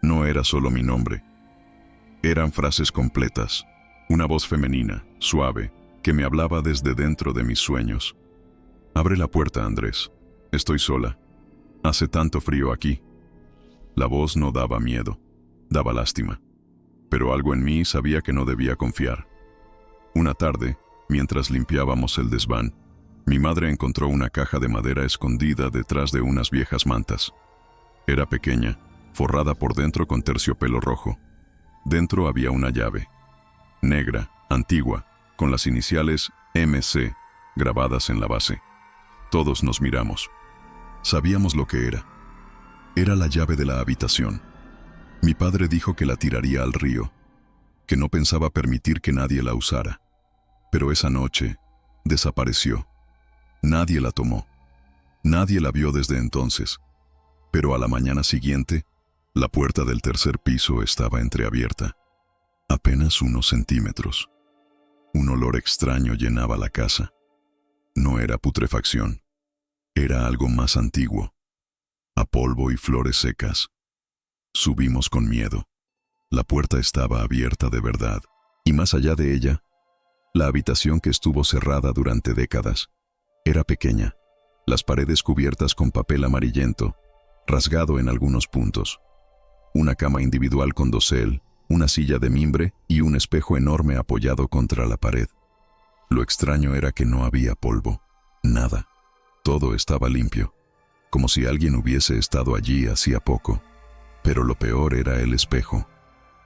No era solo mi nombre. Eran frases completas, una voz femenina, suave, que me hablaba desde dentro de mis sueños. «Abre la puerta, Andrés. Estoy sola». Hace tanto frío aquí. La voz no daba miedo, daba lástima. Pero algo en mí sabía que no debía confiar. Una tarde, mientras limpiábamos el desván, mi madre encontró una caja de madera escondida detrás de unas viejas mantas. Era pequeña, forrada por dentro con terciopelo rojo. Dentro había una llave, negra, antigua, con las iniciales MC grabadas en la base. Todos nos miramos. Sabíamos lo que era. Era la llave de la habitación. Mi padre dijo que la tiraría al río, que no pensaba permitir que nadie la usara. Pero esa noche desapareció. Nadie la tomó. Nadie la vio desde entonces. Pero a la mañana siguiente, la puerta del tercer piso estaba entreabierta. Apenas unos centímetros. Un olor extraño llenaba la casa. No era putrefacción. Era algo más antiguo. A polvo y flores secas. Subimos con miedo. La puerta estaba abierta de verdad. Y más allá de ella, la habitación que estuvo cerrada durante décadas. Era pequeña. Las paredes cubiertas con papel amarillento, rasgado en algunos puntos. Una cama individual con dosel, una silla de mimbre y un espejo enorme apoyado contra la pared. Lo extraño era que no había polvo. Nada. Todo estaba limpio, como si alguien hubiese estado allí hacía poco. Pero lo peor era el espejo.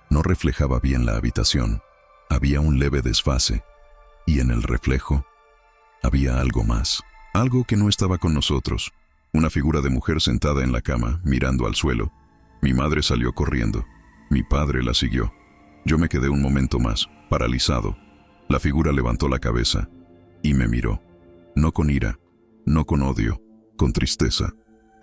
No reflejaba bien la habitación. Había un leve desfase. Y en el reflejo había algo más. Algo que no estaba con nosotros. Una figura de mujer sentada en la cama, mirando al suelo. Mi madre salió corriendo. Mi padre la siguió. Yo me quedé un momento más, paralizado. La figura levantó la cabeza y me miró. No con ira, no con odio, con tristeza.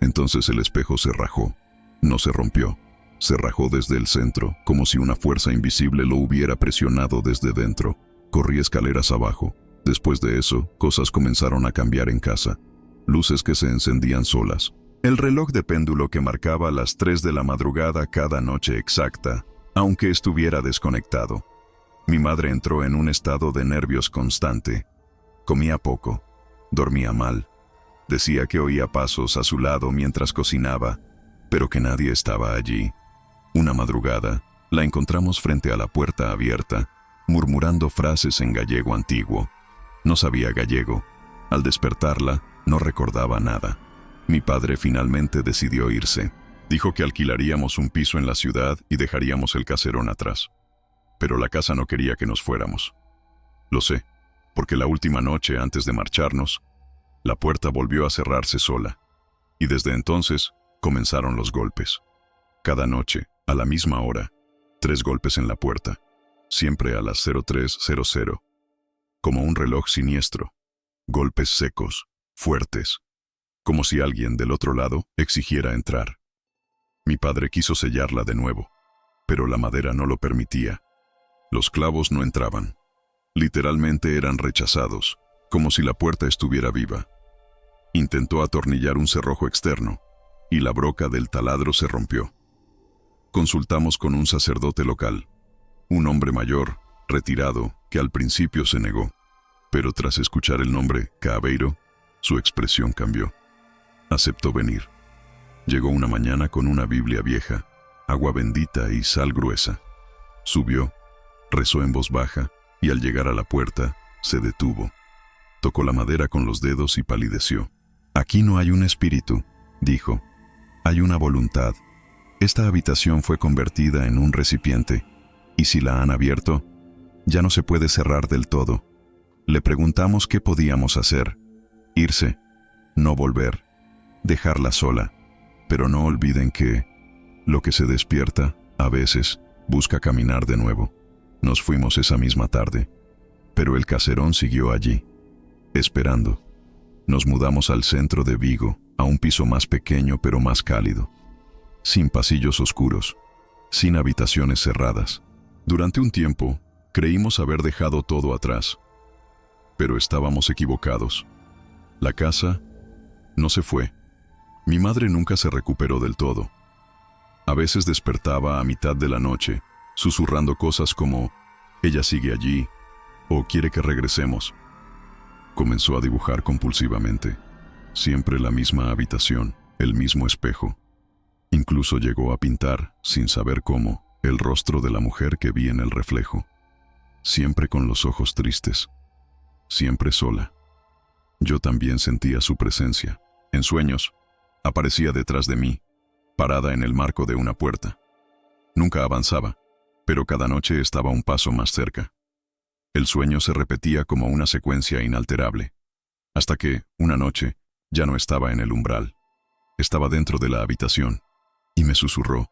Entonces el espejo se rajó. No se rompió. Se rajó desde el centro, como si una fuerza invisible lo hubiera presionado desde dentro. Corrí escaleras abajo. Después de eso, cosas comenzaron a cambiar en casa. Luces que se encendían solas. El reloj de péndulo que marcaba las 3 de la madrugada cada noche exacta, aunque estuviera desconectado. Mi madre entró en un estado de nervios constante. Comía poco. Dormía mal. Decía que oía pasos a su lado mientras cocinaba, pero que nadie estaba allí. Una madrugada, la encontramos frente a la puerta abierta, murmurando frases en gallego antiguo. No sabía gallego. Al despertarla, no recordaba nada. Mi padre finalmente decidió irse. Dijo que alquilaríamos un piso en la ciudad y dejaríamos el caserón atrás. Pero la casa no quería que nos fuéramos. Lo sé, porque la última noche antes de marcharnos, la puerta volvió a cerrarse sola. Y desde entonces comenzaron los golpes. Cada noche, a la misma hora, 3 golpes en la puerta, siempre a las 03:00. Como un reloj siniestro. Golpes secos, fuertes, como si alguien del otro lado exigiera entrar. Mi padre quiso sellarla de nuevo, pero la madera no lo permitía. Los clavos no entraban. Literalmente eran rechazados, como si la puerta estuviera viva. Intentó atornillar un cerrojo externo, y la broca del taladro se rompió. Consultamos con un sacerdote local, un hombre mayor, retirado, que al principio se negó. Pero tras escuchar el nombre Cabeiro, su expresión cambió. Aceptó venir. Llegó una mañana con una Biblia vieja, agua bendita y sal gruesa. Subió, rezó en voz baja y al llegar a la puerta, se detuvo. Tocó la madera con los dedos y palideció. «Aquí no hay un espíritu», dijo. «Hay una voluntad. Esta habitación fue convertida en un recipiente, y si la han abierto, ya no se puede cerrar del todo». Le preguntamos qué podíamos hacer. Irse, no volver, dejarla sola. Pero no olviden que lo que se despierta, a veces, busca caminar de nuevo. Nos fuimos esa misma tarde, pero el caserón siguió allí, esperando. Nos mudamos al centro de Vigo, a un piso más pequeño pero más cálido, sin pasillos oscuros, sin habitaciones cerradas. Durante un tiempo, creímos haber dejado todo atrás, pero estábamos equivocados. La casa no se fue. Mi madre nunca se recuperó del todo. A veces despertaba a mitad de la noche, susurrando cosas como «ella sigue allí» o «quiere que regresemos». Comenzó a dibujar compulsivamente. Siempre la misma habitación, el mismo espejo. Incluso llegó a pintar, sin saber cómo, el rostro de la mujer que vi en el reflejo. Siempre con los ojos tristes. Siempre sola. Yo también sentía su presencia. En sueños, aparecía detrás de mí, parada en el marco de una puerta. Nunca avanzaba, pero cada noche estaba un paso más cerca. El sueño se repetía como una secuencia inalterable, hasta que, una noche, ya no estaba en el umbral. Estaba dentro de la habitación, y me susurró.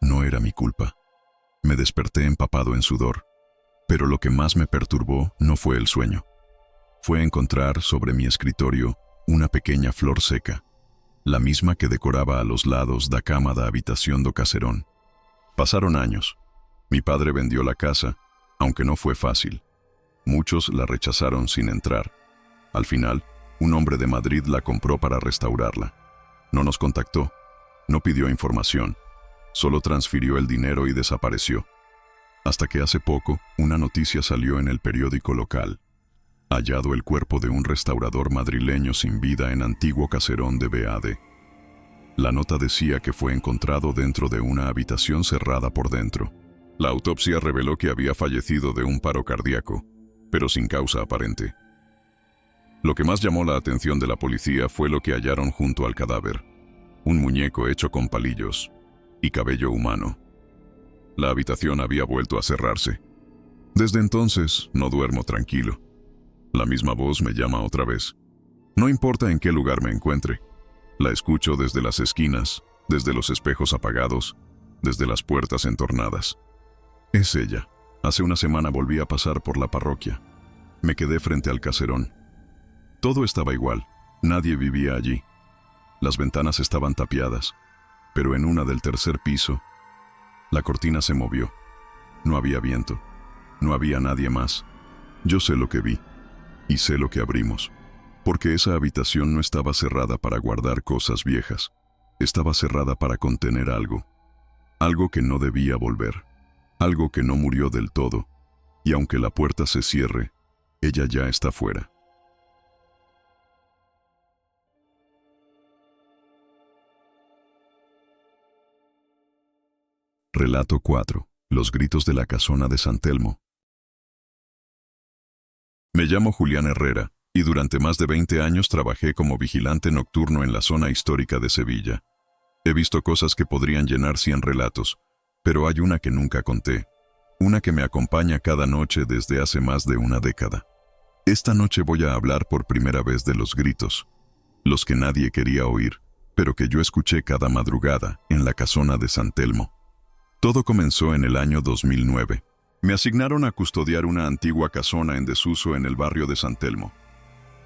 No era mi culpa. Me desperté empapado en sudor, pero lo que más me perturbó no fue el sueño. Fue encontrar sobre mi escritorio una pequeña flor seca, la misma que decoraba a los lados da cama da habitación do caserón. Pasaron años. Mi padre vendió la casa, aunque no fue fácil. Muchos la rechazaron sin entrar. Al final, un hombre de Madrid la compró para restaurarla. No nos contactó, no pidió información, solo transfirió el dinero y desapareció. Hasta que hace poco, una noticia salió en el periódico local. Hallado el cuerpo de un restaurador madrileño sin vida en antiguo caserón de Beade. La nota decía que fue encontrado dentro de una habitación cerrada por dentro. La autopsia reveló que había fallecido de un paro cardíaco, pero sin causa aparente. Lo que más llamó la atención de la policía fue lo que hallaron junto al cadáver. Un muñeco hecho con palillos y cabello humano. La habitación había vuelto a cerrarse. Desde entonces no duermo tranquilo. La misma voz me llama otra vez. No importa en qué lugar me encuentre. La escucho desde las esquinas, desde los espejos apagados, desde las puertas entornadas. Es ella. Hace una semana volví a pasar por la parroquia. Me quedé frente al caserón. Todo estaba igual. Nadie vivía allí. Las ventanas estaban tapiadas, pero en una del tercer piso, la cortina se movió. No había viento. No había nadie más. Yo sé lo que vi. Y sé lo que abrimos, porque esa habitación no estaba cerrada para guardar cosas viejas, estaba cerrada para contener algo que no debía volver, algo que no murió del todo, y aunque la puerta se cierre, ella ya está fuera. Relato 4. Los gritos de la casona de San Telmo. Me llamo Julián Herrera, y durante más de 20 años trabajé como vigilante nocturno en la zona histórica de Sevilla. He visto cosas que podrían llenar 100 relatos, pero hay una que nunca conté, una que me acompaña cada noche desde hace más de una década. Esta noche voy a hablar por primera vez de los gritos, los que nadie quería oír, pero que yo escuché cada madrugada en la casona de San Telmo. Todo comenzó en el año 2009. Me asignaron a custodiar una antigua casona en desuso en el barrio de San Telmo.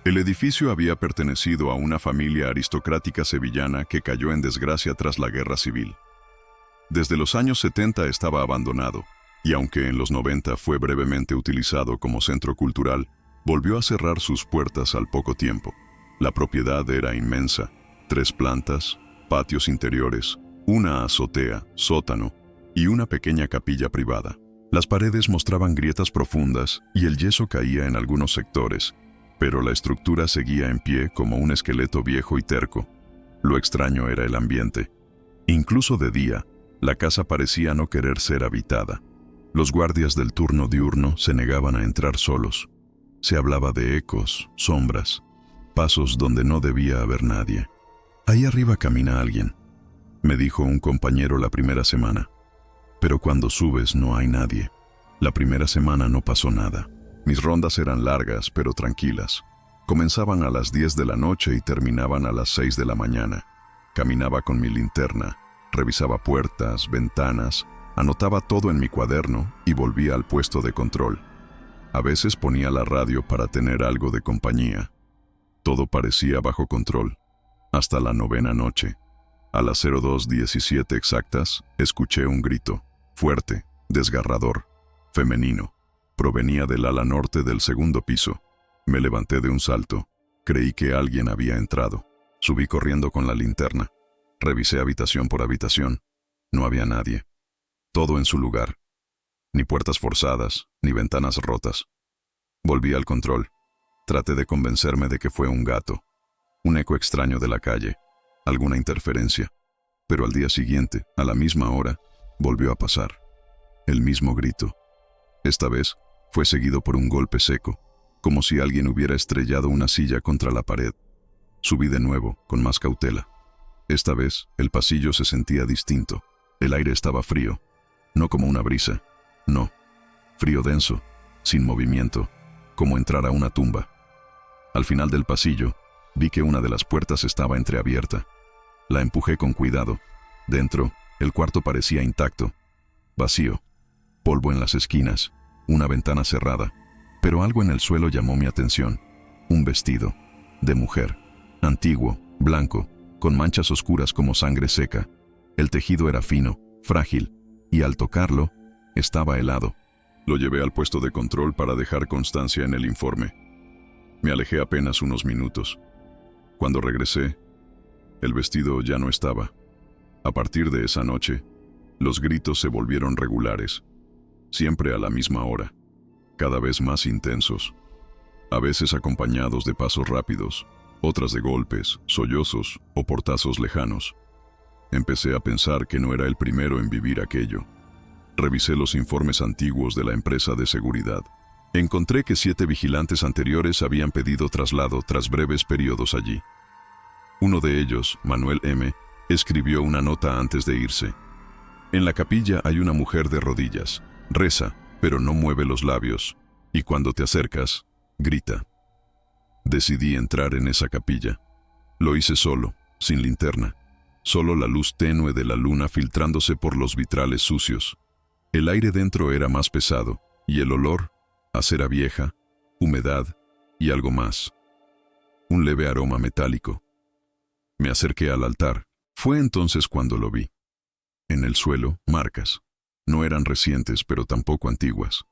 El edificio había pertenecido a una familia aristocrática sevillana que cayó en desgracia tras la Guerra Civil. Desde los años 70 estaba abandonado, y aunque en los 90 fue brevemente utilizado como centro cultural, volvió a cerrar sus puertas al poco tiempo. La propiedad era inmensa, 3 plantas, patios interiores, una azotea, sótano y una pequeña capilla privada. Las paredes mostraban grietas profundas y el yeso caía en algunos sectores, pero la estructura seguía en pie como un esqueleto viejo y terco. Lo extraño era el ambiente. Incluso de día, la casa parecía no querer ser habitada. Los guardias del turno diurno se negaban a entrar solos. Se hablaba de ecos, sombras, pasos donde no debía haber nadie. Ahí arriba camina alguien, me dijo un compañero la primera semana. Pero cuando subes no hay nadie. La primera semana no pasó nada. Mis rondas eran largas pero tranquilas. Comenzaban a las 10 de la noche y terminaban a las 6 de la mañana. Caminaba con mi linterna, revisaba puertas, ventanas, anotaba todo en mi cuaderno y volvía al puesto de control. A veces ponía la radio para tener algo de compañía. Todo parecía bajo control, hasta la 9ª noche. A las 02:17 exactas, escuché un grito. Fuerte, desgarrador, femenino. Provenía del ala norte del 2º piso. Me levanté de un salto. Creí que alguien había entrado. Subí corriendo con la linterna. Revisé habitación por habitación. No había nadie. Todo en su lugar. Ni puertas forzadas, ni ventanas rotas. Volví al control. Traté de convencerme de que fue un gato. Un eco extraño de la calle. alguna interferencia. Pero al día siguiente, a la misma hora, volvió a pasar. El mismo grito. Esta vez, fue seguido por un golpe seco, como si alguien hubiera estrellado una silla contra la pared. Subí de nuevo, con más cautela. Esta vez, el pasillo se sentía distinto. El aire estaba frío, no como una brisa, no, frío denso, sin movimiento, como entrar a una tumba. Al final del pasillo, vi que una de las puertas estaba entreabierta. La empujé con cuidado. Dentro, el cuarto parecía intacto, vacío, polvo en las esquinas, una ventana cerrada, pero algo en el suelo llamó mi atención. Un vestido, de mujer, antiguo, blanco, con manchas oscuras como sangre seca. El tejido era fino, frágil, y al tocarlo, estaba helado. Lo llevé al puesto de control para dejar constancia en el informe. Me alejé apenas unos minutos. Cuando regresé, el vestido ya no estaba. A partir de esa noche, los gritos se volvieron regulares, siempre a la misma hora, cada vez más intensos, a veces acompañados de pasos rápidos, otras de golpes, sollozos o portazos lejanos. Empecé a pensar que no era el primero en vivir aquello. Revisé los informes antiguos de la empresa de seguridad. Encontré que 7 vigilantes anteriores habían pedido traslado tras breves periodos allí. Uno de ellos, Manuel M., escribió una nota antes de irse. En la capilla hay una mujer de rodillas. Reza, pero no mueve los labios. Y cuando te acercas, grita. Decidí entrar en esa capilla. Lo hice solo, sin linterna. Solo la luz tenue de la luna filtrándose por los vitrales sucios. El aire dentro era más pesado, y el olor, a cera vieja, humedad y algo más. Un leve aroma metálico. Me acerqué al altar. Fue entonces cuando lo vi. En el suelo, marcas. No eran recientes, pero tampoco antiguas.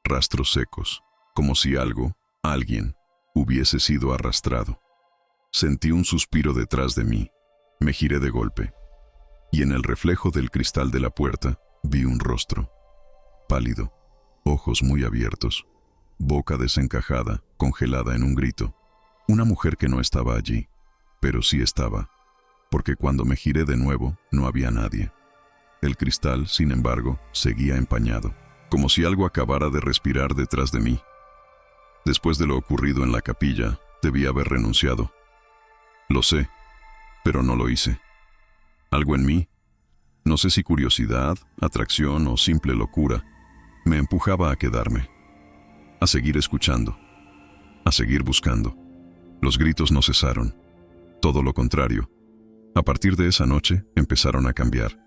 Rastros secos, como si algo, alguien, hubiese sido arrastrado. Sentí un suspiro detrás de mí. Me giré de golpe. Y en el reflejo del cristal de la puerta, vi un rostro. Pálido, ojos muy abiertos, boca desencajada, congelada en un grito. Una mujer que no estaba allí, pero sí estaba, porque cuando me giré de nuevo, no había nadie. El cristal, sin embargo, seguía empañado, como si algo acabara de respirar detrás de mí. Después de lo ocurrido en la capilla, debí haber renunciado. Lo sé, pero no lo hice. Algo en mí, no sé si curiosidad, atracción o simple locura, me empujaba a quedarme, a seguir escuchando, a seguir buscando. Los gritos no cesaron, todo lo contrario. A partir de esa noche empezaron a cambiar.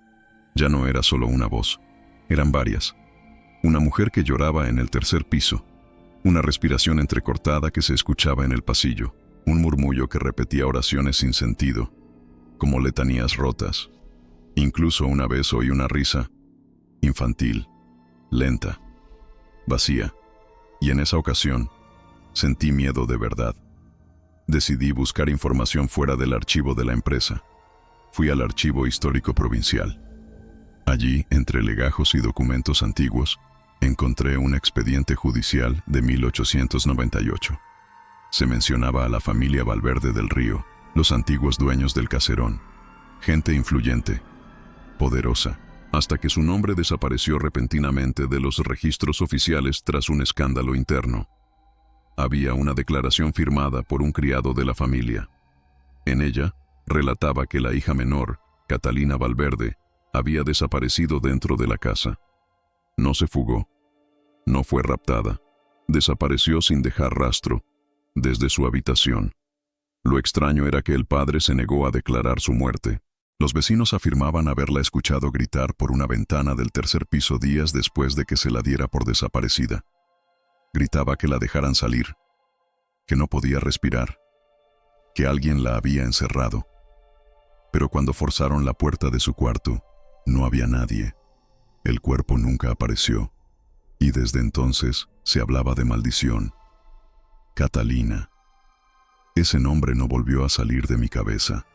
Ya no era solo una voz, eran varias. Una mujer que lloraba en el tercer piso, una respiración entrecortada que se escuchaba en el pasillo, un murmullo que repetía oraciones sin sentido, como letanías rotas. Incluso una vez oí una risa, infantil, lenta, vacía, y en esa ocasión sentí miedo de verdad. Decidí buscar información fuera del archivo de la empresa. Fui al Archivo Histórico Provincial. Allí, entre legajos y documentos antiguos, encontré un expediente judicial de 1898. Se mencionaba a la familia Valverde del Río, los antiguos dueños del caserón. Gente influyente, poderosa, hasta que su nombre desapareció repentinamente de los registros oficiales tras un escándalo interno. Había una declaración firmada por un criado de la familia. En ella, relataba que la hija menor, Catalina Valverde, había desaparecido dentro de la casa. No se fugó, no fue raptada, desapareció sin dejar rastro, desde su habitación. Lo extraño era que el padre se negó a declarar su muerte. Los vecinos afirmaban haberla escuchado gritar por una ventana del tercer piso días después de que se la diera por desaparecida. Gritaba que la dejaran salir, que no podía respirar, que alguien la había encerrado. Pero cuando forzaron la puerta de su cuarto, no había nadie. El cuerpo nunca apareció, y desde entonces se hablaba de maldición. Catalina. Ese nombre no volvió a salir de mi cabeza.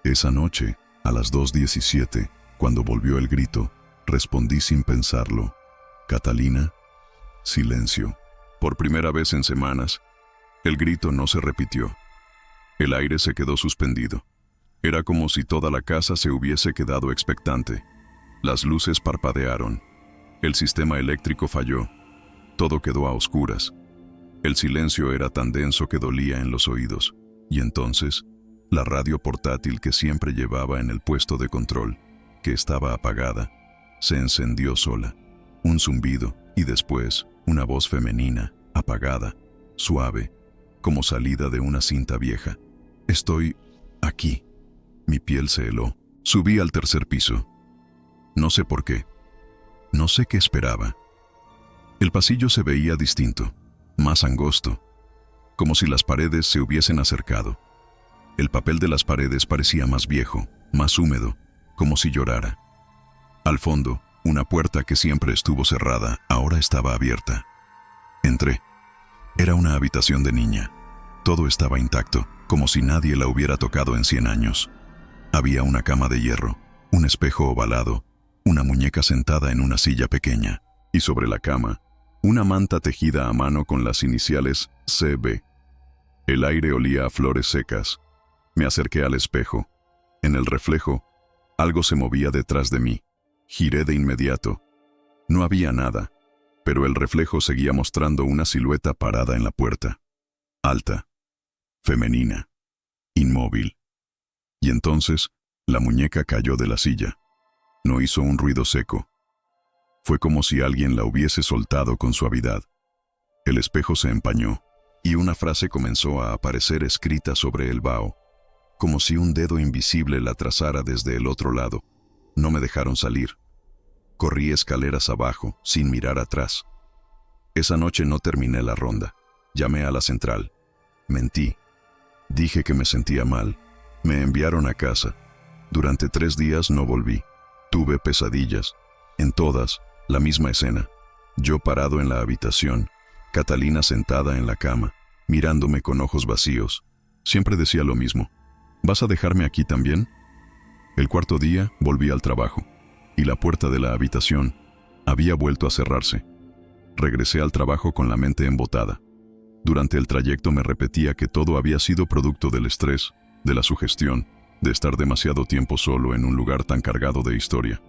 Esa noche, a las 2:17, cuando volvió el grito, respondí sin pensarlo. Catalina. Silencio. Por primera vez en semanas, el grito no se repitió. El aire se quedó suspendido. Era como si toda la casa se hubiese quedado expectante. Las luces parpadearon. El sistema eléctrico falló. Todo quedó a oscuras. El silencio era tan denso que dolía en los oídos. Y entonces, la radio portátil que siempre llevaba en el puesto de control, que estaba apagada, se encendió sola. Un zumbido y después una voz femenina, apagada, suave, como salida de una cinta vieja. «Estoy aquí». Mi piel se heló. Subí al tercer piso. No sé por qué. No sé qué esperaba. El pasillo se veía distinto, más angosto, como si las paredes se hubiesen acercado. El papel de las paredes parecía más viejo, más húmedo, como si llorara. Al fondo, una puerta que siempre estuvo cerrada, ahora estaba abierta. Entré. Era una habitación de niña. Todo estaba intacto, como si nadie la hubiera tocado en 100 años. Había una cama de hierro, un espejo ovalado, una muñeca sentada en una silla pequeña, y sobre la cama, una manta tejida a mano con las iniciales CB. El aire olía a flores secas. Me acerqué al espejo. En el reflejo, algo se movía detrás de mí. Giré de inmediato. No había nada, pero el reflejo seguía mostrando una silueta parada en la puerta. Alta, femenina, inmóvil. Y entonces, la muñeca cayó de la silla. No hizo un ruido seco. Fue como si alguien la hubiese soltado con suavidad. El espejo se empañó, y una frase comenzó a aparecer escrita sobre el vaho, como si un dedo invisible la trazara desde el otro lado. No me dejaron salir. Corrí escaleras abajo, sin mirar atrás. Esa noche no terminé la ronda. Llamé a la central. Mentí. Dije que me sentía mal. Me enviaron a casa. Durante 3 días no volví. Tuve pesadillas. En todas, la misma escena. Yo parado en la habitación, Catalina sentada en la cama, mirándome con ojos vacíos. Siempre decía lo mismo. ¿Vas a dejarme aquí también? El cuarto día volví al trabajo, y la puerta de la habitación había vuelto a cerrarse. Regresé al trabajo con la mente embotada. Durante el trayecto me repetía que todo había sido producto del estrés, de la sugestión, de estar demasiado tiempo solo en un lugar tan cargado de historia.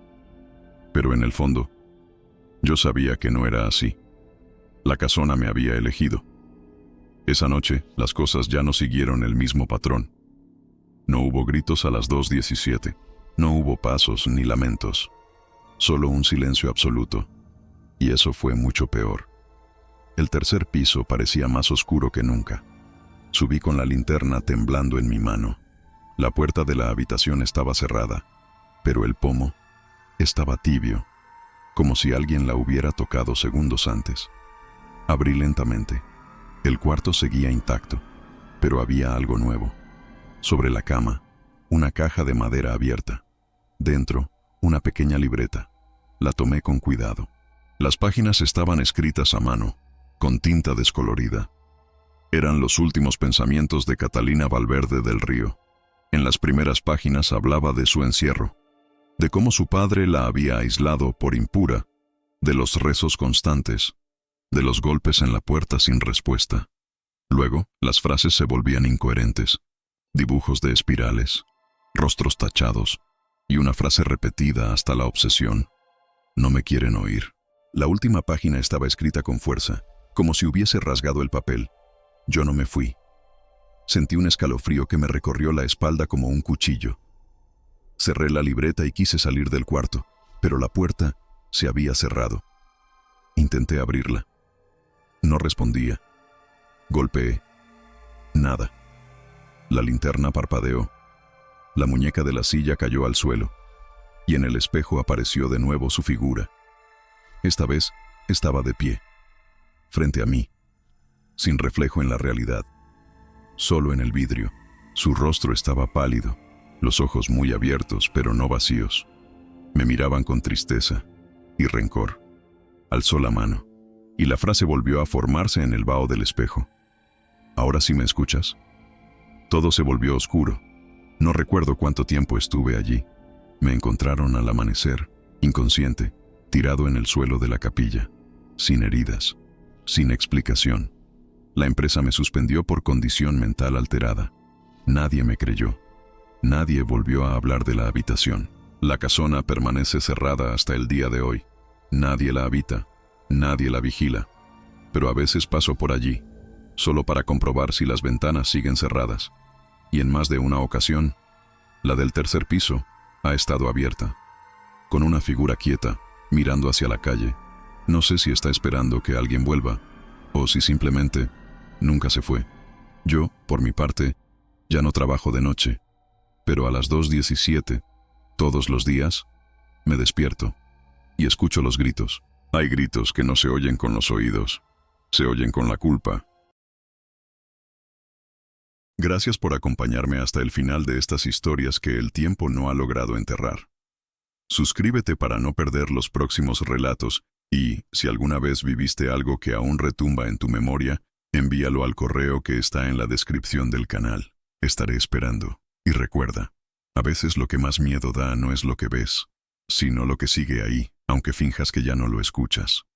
Pero en el fondo, yo sabía que no era así. La casona me había elegido. Esa noche, las cosas ya no siguieron el mismo patrón. No hubo gritos a las 2:17. No hubo pasos ni lamentos. Solo un silencio absoluto. Y eso fue mucho peor. El tercer piso parecía más oscuro que nunca. Subí con la linterna temblando en mi mano. La puerta de la habitación estaba cerrada, pero el pomo estaba tibio, como si alguien la hubiera tocado segundos antes. Abrí lentamente. El cuarto seguía intacto, pero había algo nuevo. Sobre la cama, una caja de madera abierta. Dentro, una pequeña libreta. La tomé con cuidado. Las páginas estaban escritas a mano, con tinta descolorida. Eran los últimos pensamientos de Catalina Valverde del Río. En las primeras páginas hablaba de su encierro, de cómo su padre la había aislado por impura, de los rezos constantes, de los golpes en la puerta sin respuesta. Luego, las frases se volvían incoherentes. Dibujos de espirales, rostros tachados, y una frase repetida hasta la obsesión. No me quieren oír. La última página estaba escrita con fuerza, como si hubiese rasgado el papel. Yo no me fui. Sentí un escalofrío que me recorrió la espalda como un cuchillo. Cerré la libreta y quise salir del cuarto, pero la puerta se había cerrado. Intenté abrirla. No respondía. Golpeé. Nada. La linterna parpadeó. La muñeca de la silla cayó al suelo, y en el espejo apareció de nuevo su figura. Esta vez estaba de pie, frente a mí, sin reflejo en la realidad. Solo en el vidrio. Su rostro estaba pálido, los ojos muy abiertos, pero no vacíos. Me miraban con tristeza y rencor. Alzó la mano, y la frase volvió a formarse en el vaho del espejo. ¿Ahora sí me escuchas? Todo se volvió oscuro. No recuerdo cuánto tiempo estuve allí. Me encontraron al amanecer, inconsciente, tirado en el suelo de la capilla, sin heridas, sin explicación. La empresa me suspendió por condición mental alterada. Nadie me creyó. Nadie volvió a hablar de la habitación. La casona permanece cerrada hasta el día de hoy. Nadie la habita, nadie la vigila. Pero a veces paso por allí, solo para comprobar si las ventanas siguen cerradas. Y en más de una ocasión, la del tercer piso ha estado abierta, con una figura quieta, mirando hacia la calle. No sé si está esperando que alguien vuelva, o si simplemente nunca se fue. Yo, por mi parte, ya no trabajo de noche, pero a las 2:17, todos los días, me despierto y escucho los gritos. Hay gritos que no se oyen con los oídos, se oyen con la culpa. Gracias por acompañarme hasta el final de estas historias que el tiempo no ha logrado enterrar. Suscríbete para no perder los próximos relatos y, si alguna vez viviste algo que aún retumba en tu memoria, envíalo al correo que está en la descripción del canal. Estaré esperando. Y recuerda, a veces lo que más miedo da no es lo que ves, sino lo que sigue ahí, aunque finjas que ya no lo escuchas.